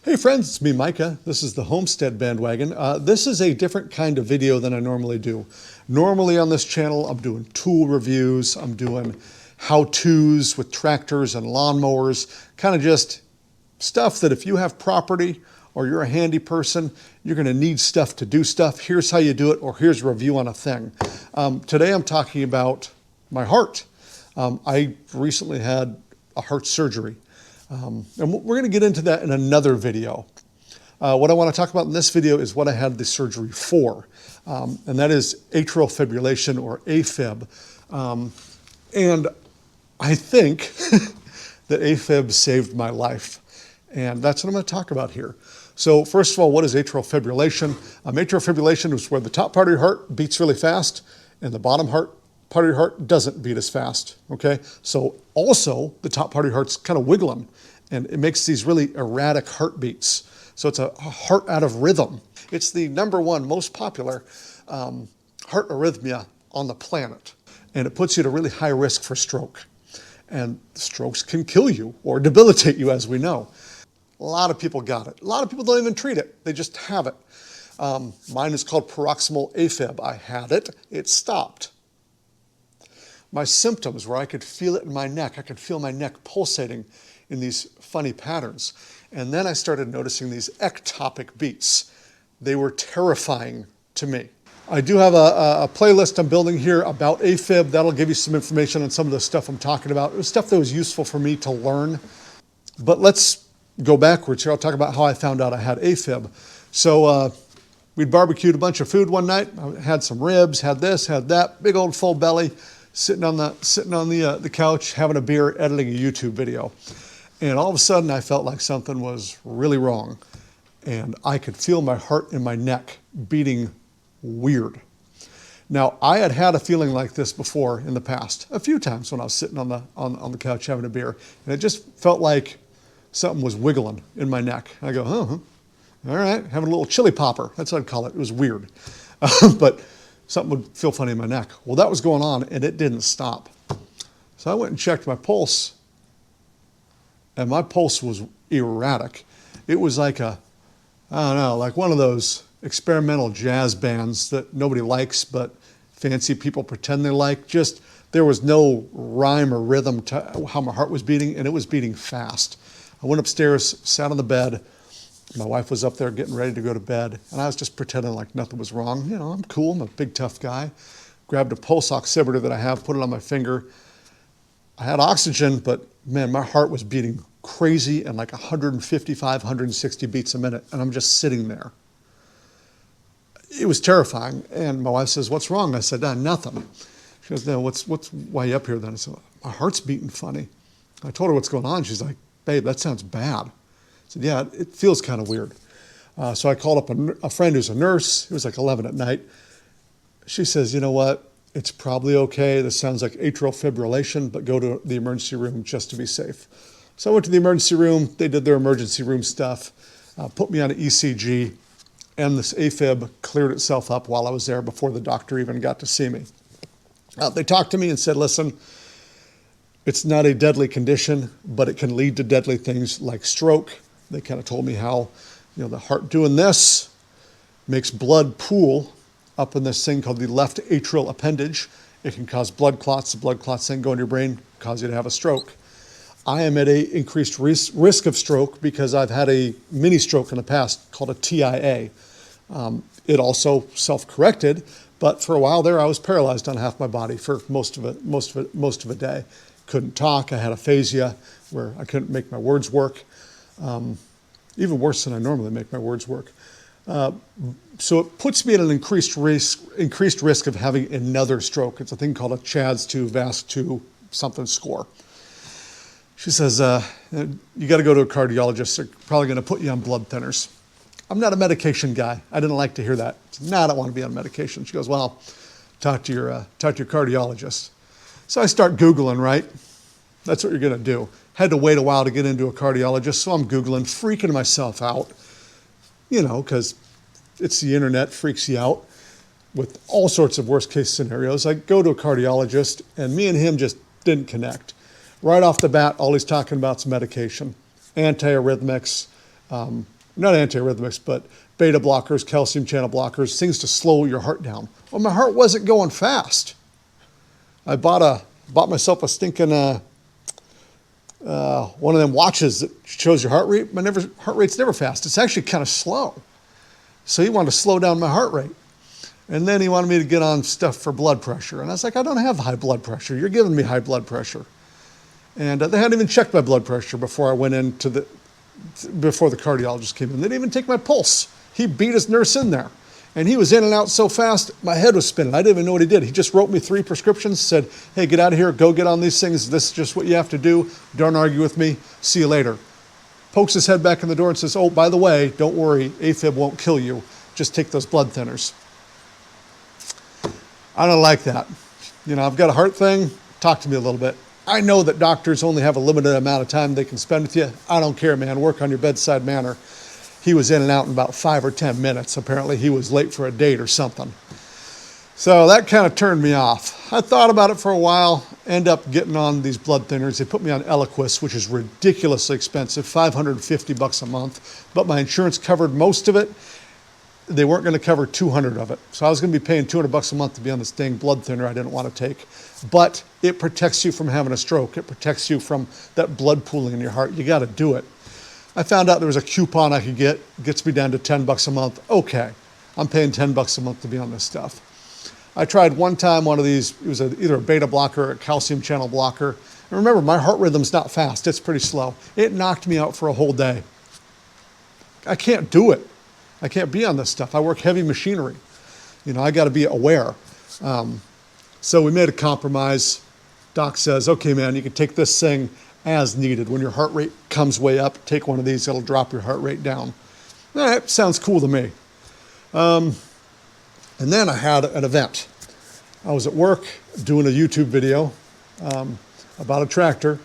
Hey friends, it's me, Micah. This is the Homestead Bandwagon. This is a different kind of video than I normally do. Normally on this channel, I'm doing tool reviews, I'm doing how-tos with tractors and lawnmowers, kind of just stuff that if you have property or you're a handy person, you're gonna need stuff to do stuff. Here's how you do it, or here's a review on a thing. Today I'm talking about my heart. I recently had a heart surgery. And we're going to get into that in another video. What I want to talk about in this video is what I had the surgery for, and that is atrial fibrillation, or AFib. And I think that AFib saved my life, and that's what I'm going to talk about here. So first of all, what is atrial fibrillation? Atrial fibrillation is where the top part of your heart beats really fast and the bottom part of your heart doesn't beat as fast, okay? So also, the top part of your heart's kind of wiggling, and it makes these really erratic heartbeats. So it's a heart out of rhythm. It's the #1 most popular heart arrhythmia on the planet, and it puts you at a really high risk for stroke. And strokes can kill you or debilitate you, as we know. A lot of people got it. A lot of people don't even treat it. They just have it. Mine is called Paroxysmal AFIB. I had it. It stopped. My symptoms were I could feel it in my neck. I could feel my neck pulsating in these funny patterns. And then I started noticing these ectopic beats. They were terrifying to me. I do have a playlist I'm building here about AFib. That'll give you some information on some of the stuff I'm talking about. It was stuff that was useful for me to learn. But let's go backwards here. I'll talk about how I found out I had AFib. So we'd barbecued a bunch of food one night. I had some ribs, had this, had that, big old full belly. Sitting on the couch, having a beer, editing a YouTube video. And all of a sudden I felt like something was really wrong. And I could feel my heart in my neck beating weird. Now, I had had a feeling like this before in the past, a few times when I was sitting on the couch having a beer. And it just felt like something was wiggling in my neck. And I go, all right, having a little chili popper. That's what I'd call it. It was weird. But something would feel funny in my neck. Well, that was going on, and it didn't stop. So I went and checked my pulse, and my pulse was erratic. It was like I don't know, like one of those experimental jazz bands that nobody likes, but fancy people pretend they like. Just, there was no rhyme or rhythm to how my heart was beating, and it was beating fast. I went upstairs, sat on the bed. My wife was up there getting ready to go to bed, and I was just pretending like nothing was wrong. You know, I'm cool, I'm a big tough guy. Grabbed a pulse oximeter that I have, put it on my finger. I had oxygen, but man, my heart was beating crazy and like 155, 160 beats a minute, and I'm just sitting there. It was terrifying, and my wife says, "What's wrong?" I said, "Nothing." She goes, "No, why are you up here then?" I said, "My heart's beating funny." I told her what's going on. She's like, "Babe, that sounds bad." I said, "Yeah, it feels kind of weird." So I called up a friend who's a nurse. It was like 11 at night. She says, "You know what? It's probably okay. This sounds like atrial fibrillation, but go to the emergency room just to be safe." So I went to the emergency room. They did their emergency room stuff, put me on an ECG, and this AFib cleared itself up while I was there before the doctor even got to see me. They talked to me and said, "Listen, it's not a deadly condition, but it can lead to deadly things like stroke." They kind of told me how, you know, the heart doing this makes blood pool up in this thing called the left atrial appendage. It can cause blood clots. The blood clots then go in your brain, cause you to have a stroke. I am at an increased risk of stroke because I've had a mini stroke in the past called a TIA. It also self-corrected, but for a while there I was paralyzed on half my body for most of a day. Couldn't talk. I had aphasia where I couldn't make my words work. Even worse than I normally make my words work. So it puts me at an increased risk of having another stroke. It's a thing called a CHADS2, VASC2, something score. She says, you got to go to a cardiologist. They're probably going to put you on blood thinners. I'm not a medication guy. I didn't like to hear that. I said, "No, I don't want to be on medication." She goes, "Well, talk to your cardiologist." So I start Googling, right? That's what you're going to do. Had to wait a while to get into a cardiologist, so I'm Googling, freaking myself out, you know, because it's the internet, freaks you out with all sorts of worst case scenarios. I go to a cardiologist, and me and him just didn't connect. Right off the bat, all he's talking about is medication, antiarrhythmics, not antiarrhythmics, but beta blockers, calcium channel blockers, things to slow your heart down. Well, my heart wasn't going fast. I bought myself a stinking one of them watches that shows your heart rate. My heart rate's never fast. It's actually kind of slow. So he wanted to slow down my heart rate. And then he wanted me to get on stuff for blood pressure. And I was like, I don't have high blood pressure. You're giving me high blood pressure. And they hadn't even checked my blood pressure before I went into before the cardiologist came in. They didn't even take my pulse. He beat his nurse in there. And he was in and out so fast, my head was spinning. I didn't even know what he did. He just wrote me 3 prescriptions, said, hey, get out of here, go get on these things. This is just what you have to do. Don't argue with me. See you later. Pokes his head back in the door and says, oh, by the way, don't worry, AFib won't kill you. Just take those blood thinners. I don't like that. You know, I've got a heart thing. Talk to me a little bit. I know that doctors only have a limited amount of time they can spend with you. I don't care, man. Work on your bedside manner. He was in and out in about 5 or 10 minutes. Apparently he was late for a date or something. So that kind of turned me off. I thought about it for a while, end up getting on these blood thinners. They put me on Eliquis, which is ridiculously expensive, $550 a month, but my insurance covered most of it. They weren't going to cover 200 of it. So I was going to be paying $200 a month to be on this dang blood thinner I didn't want to take. But it protects you from having a stroke. It protects you from that blood pooling in your heart. You got to do it. I found out there was a coupon I could get, gets me down to $10 a month. Okay, I'm paying $10 a month to be on this stuff. I tried one time one of these, it was either a beta blocker or a calcium channel blocker. And remember, my heart rhythm's not fast, it's pretty slow. It knocked me out for a whole day. I can't do it. I can't be on this stuff. I work heavy machinery. You know, I got to be aware. So we made a compromise. Doc says, okay, man, you can take this thing as needed. When your heart rate comes way up, take one of these, it'll drop your heart rate down. That sounds cool to me. And then I had an event. I was at work doing a YouTube video about a tractor.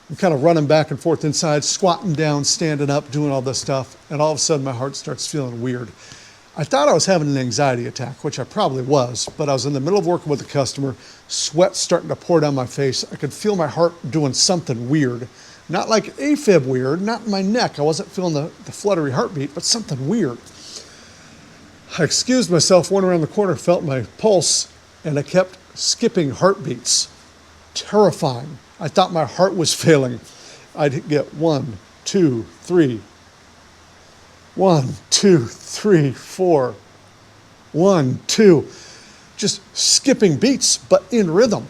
I'm kind of running back and forth inside, squatting down, standing up, doing all this stuff, and all of a sudden my heart starts feeling weird. I thought I was having an anxiety attack, which I probably was, but I was in the middle of working with a customer, sweat starting to pour down my face. I could feel my heart doing something weird. Not like AFib weird, not in my neck. I wasn't feeling the fluttery heartbeat, but something weird. I excused myself, went around the corner, felt my pulse, and I kept skipping heartbeats. Terrifying. I thought my heart was failing. I'd get 1, 2, 3. 1, 2, 3, 4. 1, 2. Just skipping beats, but in rhythm.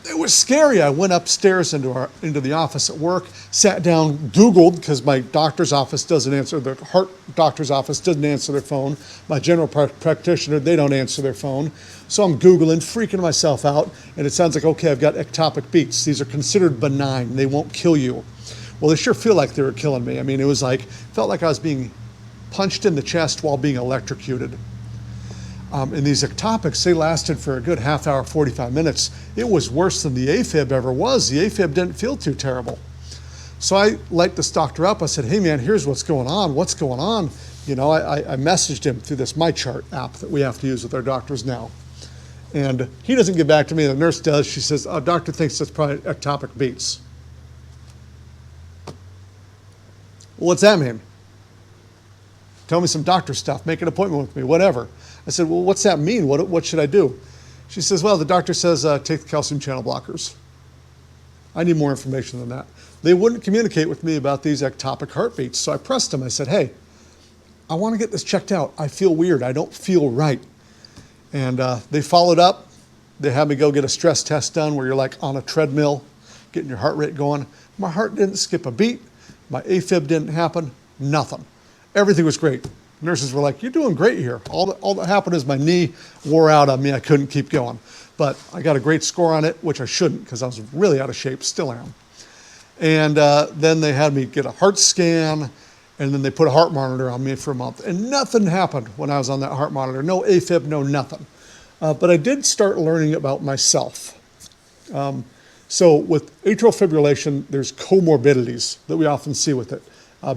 It was scary. I went upstairs into the office at work, sat down, Googled, because my doctor's office doesn't answer, the heart doctor's office doesn't answer their phone. My general practitioner, they don't answer their phone. So I'm Googling, freaking myself out, and it sounds like, okay, I've got ectopic beats. These are considered benign. They won't kill you. Well, they sure feel like they were killing me. I mean, it was like, felt like I was being punched in the chest while being electrocuted. And these ectopics, they lasted for a good half hour, 45 minutes. It was worse than the AFib ever was. The AFib didn't feel too terrible. So I light this doctor up. I said, hey man, here's what's going on. What's going on? You know, I messaged him through this MyChart app that we have to use with our doctors now. And he doesn't get back to me, the nurse does. She says, oh, doctor thinks that's probably ectopic beats. Well, what's that mean? Tell me some doctor stuff, make an appointment with me, whatever. I said, well, what's that mean? What should I do? She says, well, the doctor says take the calcium channel blockers. I need more information than that. They wouldn't communicate with me about these ectopic heartbeats. So I pressed them. I said, hey, I want to get this checked out. I feel weird. I don't feel right. And they followed up. They had me go get a stress test done where you're like on a treadmill, getting your heart rate going. My heart didn't skip a beat. My AFib didn't happen. Nothing. Everything was great. Nurses were like, you're doing great here. All that happened is my knee wore out on me. I couldn't keep going. But I got a great score on it, which I shouldn't because I was really out of shape, still am. And then they had me get a heart scan, and then they put a heart monitor on me for a month. And nothing happened when I was on that heart monitor. No AFib, no nothing. But I did start learning about myself. So with atrial fibrillation, there's comorbidities that we often see with it.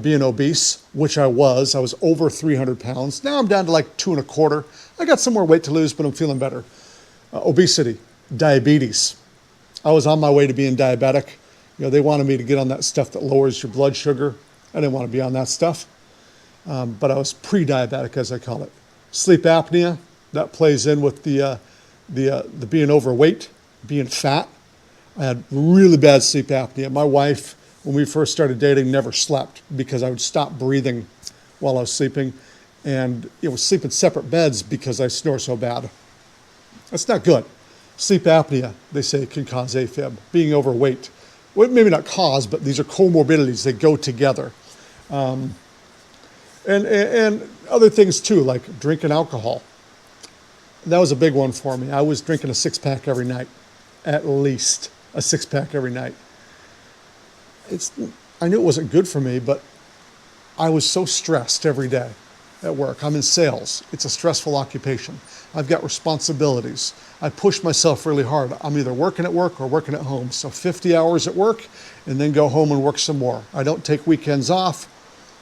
Being obese, which I was over 300 pounds. Now I'm down to like 2.25. I got some more weight to lose, but I'm feeling better. Obesity, diabetes. I was on my way to being diabetic. You know, they wanted me to get on that stuff that lowers your blood sugar. I didn't want to be on that stuff. but I was pre-diabetic, as I call it. Sleep apnea, that plays in with the being overweight, being fat. I had really bad sleep apnea. My wife, when we first started dating, never slept because I would stop breathing while I was sleeping, and it was sleep in separate beds because I snore so bad. That's not good. Sleep apnea, they say, can cause AFib. Being overweight, well, maybe not cause, but these are comorbidities. They go together. And other things too, like drinking alcohol. That was a big one for me. I was drinking a six-pack every night, at least a six-pack every night. I knew it wasn't good for me, but I was so stressed every day at work. I'm in sales. It's a stressful occupation. I've got responsibilities. I push myself really hard. I'm either working at work or working at home. So 50 hours at work and then go home and work some more. I don't take weekends off,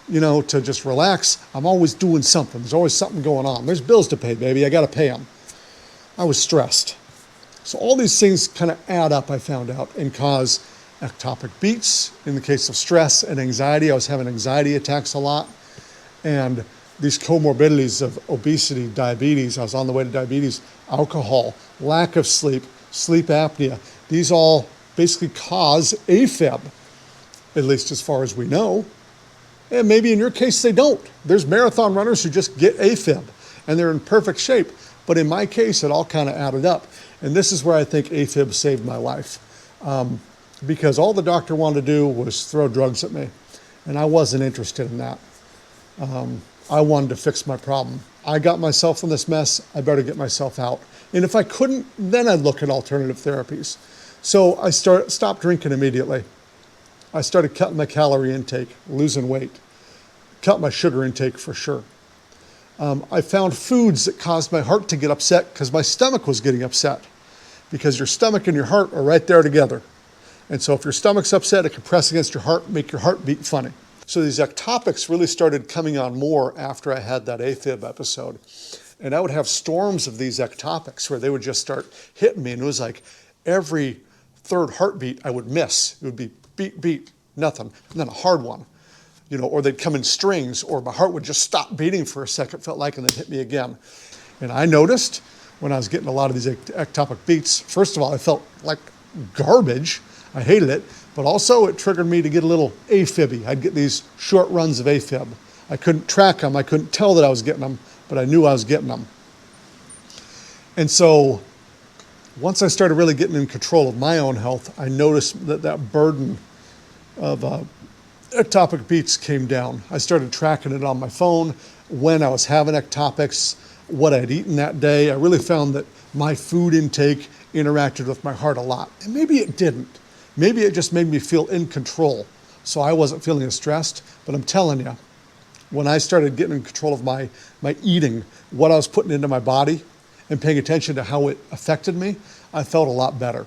to just relax. I'm always doing something. There's always something going on. There's bills to pay, baby. I got to pay them. I was stressed. So all these things kind of add up, I found out, and cause ectopic beats in the case of stress and anxiety. I was having anxiety attacks a lot. And these comorbidities of obesity, diabetes, I was on the way to diabetes, alcohol, lack of sleep, sleep apnea. These all basically cause AFib, at least as far as we know. And maybe in your case they don't. There's marathon runners who just get AFib and they're in perfect shape. But in my case, it all kind of added up. And this is where I think AFib saved my life. Because all the doctor wanted to do was throw drugs at me. And I wasn't interested in that. I wanted to fix my problem. I got myself in this mess. I better get myself out. And if I couldn't, then I'd look at alternative therapies. So I stopped drinking immediately. I started cutting my calorie intake, losing weight, cut my sugar intake for sure. I found foods that caused my heart to get upset because my stomach was getting upset, because your stomach and your heart are right there together. And so if your stomach's upset, it can press against your heart, make your heart beat funny. So these ectopics really started coming on more after I had that AFib episode. And I would have storms of these ectopics where they would just start hitting me. And it was like every third heartbeat I would miss. It would be beat, beat, nothing. And then a hard one, or they'd come in strings, or my heart would just stop beating for a second, felt like, and then hit me again. And I noticed when I was getting a lot of these ectopic beats, first of all, I felt like garbage. I hated it. But also it triggered me to get a little AFib-y. I'd get these short runs of AFib. I couldn't track them. I couldn't tell that I was getting them, but I knew I was getting them. And so once I started really getting in control of my own health, I noticed that burden of ectopic beats came down. I started tracking it on my phone, when I was having ectopics, what I'd eaten that day. I really found that my food intake interacted with my heart a lot. And maybe it didn't. Maybe it just made me feel in control, so I wasn't feeling as stressed. But I'm telling you, when I started getting in control of my eating, what I was putting into my body, and paying attention to how it affected me, I felt a lot better.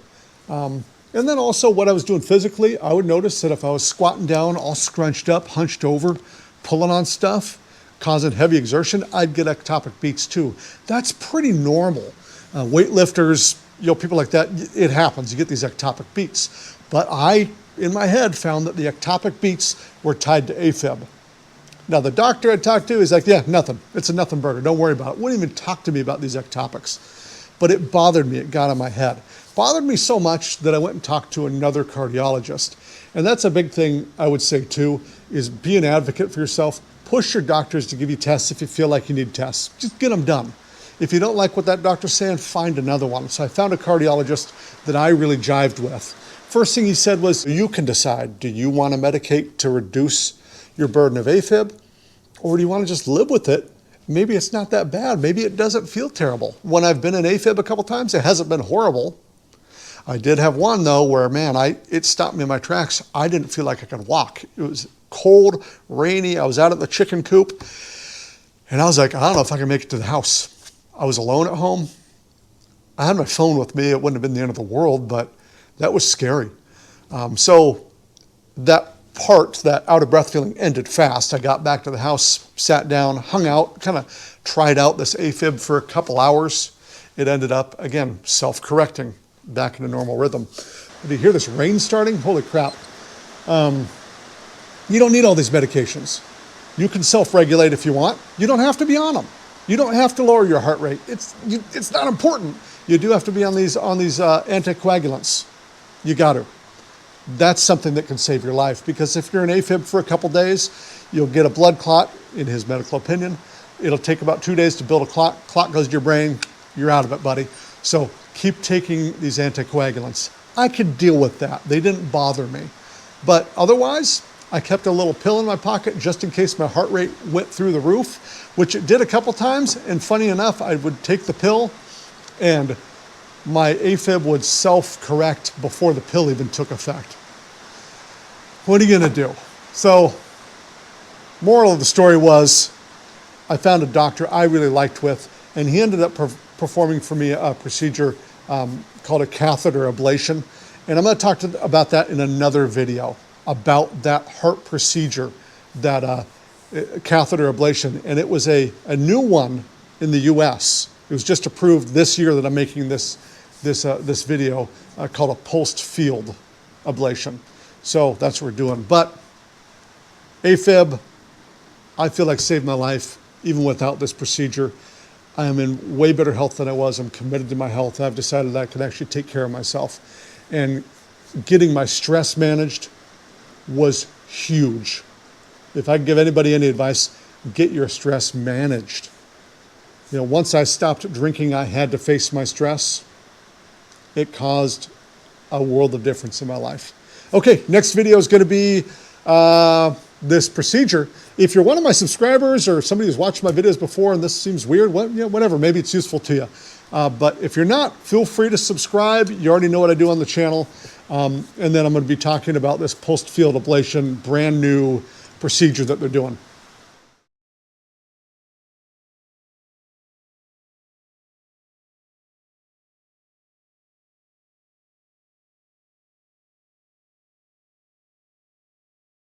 And then also what I was doing physically, I would notice that if I was squatting down, all scrunched up, hunched over, pulling on stuff, causing heavy exertion, I'd get ectopic beats too. That's pretty normal. Weightlifters, people like that, it happens. You get these ectopic beats. But I, in my head, found that the ectopic beats were tied to AFib. Now, the doctor I talked to is like, yeah, nothing. It's a nothing burger. Don't worry about it. Wouldn't even talk to me about these ectopics. But it bothered me. It got in my head. Bothered me so much that I went and talked to another cardiologist. And that's a big thing I would say too, is be an advocate for yourself. Push your doctors to give you tests if you feel like you need tests. Just get them done. If you don't like what that doctor's saying, find another one. So I found a cardiologist that I really jived with. First thing he said was, you can decide, do you want to medicate to reduce your burden of AFib? Or do you want to just live with it? Maybe it's not that bad. Maybe it doesn't feel terrible. When I've been in AFib a couple times, it hasn't been horrible. I did have one though where, man, it stopped me in my tracks. I didn't feel like I could walk. It was cold, rainy. I was out at the chicken coop. And I was like, I don't know if I can make it to the house. I was alone at home. I had my phone with me. It wouldn't have been the end of the world, but that was scary. So that part, that out of breath feeling, ended fast. I got back to the house, sat down, hung out, kind of tried out this AFib for a couple hours. It ended up, again, self-correcting, back in a normal rhythm. Do you hear this rain starting? Holy crap. You don't need all these medications. You can self-regulate if you want. You don't have to be on them. You don't have to lower your heart rate. It's not important. You do have to be on these anticoagulants. You got to. That's something that can save your life, because if you're an AFib for a couple days, you'll get a blood clot, in his medical opinion. It'll take about 2 days to build a clot. Clot goes to your brain. You're out of it, buddy. So keep taking these anticoagulants. I could deal with that. They didn't bother me. But otherwise, I kept a little pill in my pocket just in case my heart rate went through the roof, which it did a couple times. And funny enough, I would take the pill and my AFib would self-correct before the pill even took effect. What are you gonna do? So, moral of the story was, I found a doctor I really liked with, and he ended up performing for me a procedure called a catheter ablation. And I'm gonna talk about that in another video, about that heart procedure, that catheter ablation. And it was a new one in the US. It was just approved this year that I'm making this video called a Pulsed Field Ablation. So that's what we're doing. But AFib, I feel like saved my life even without this procedure. I am in way better health than I was. I'm committed to my health. I've decided that I can actually take care of myself. And getting my stress managed was huge. If I can give anybody any advice, get your stress managed. You know, once I stopped drinking, I had to face my stress. It caused a world of difference in my life. Okay, next video is going to be this procedure. If you're one of my subscribers or somebody who's watched my videos before and this seems weird, whatever, maybe it's useful to you. But if you're not, feel free to subscribe. You already know what I do on the channel. And then I'm going to be talking about this Pulsed Field Ablation, brand new procedure that they're doing.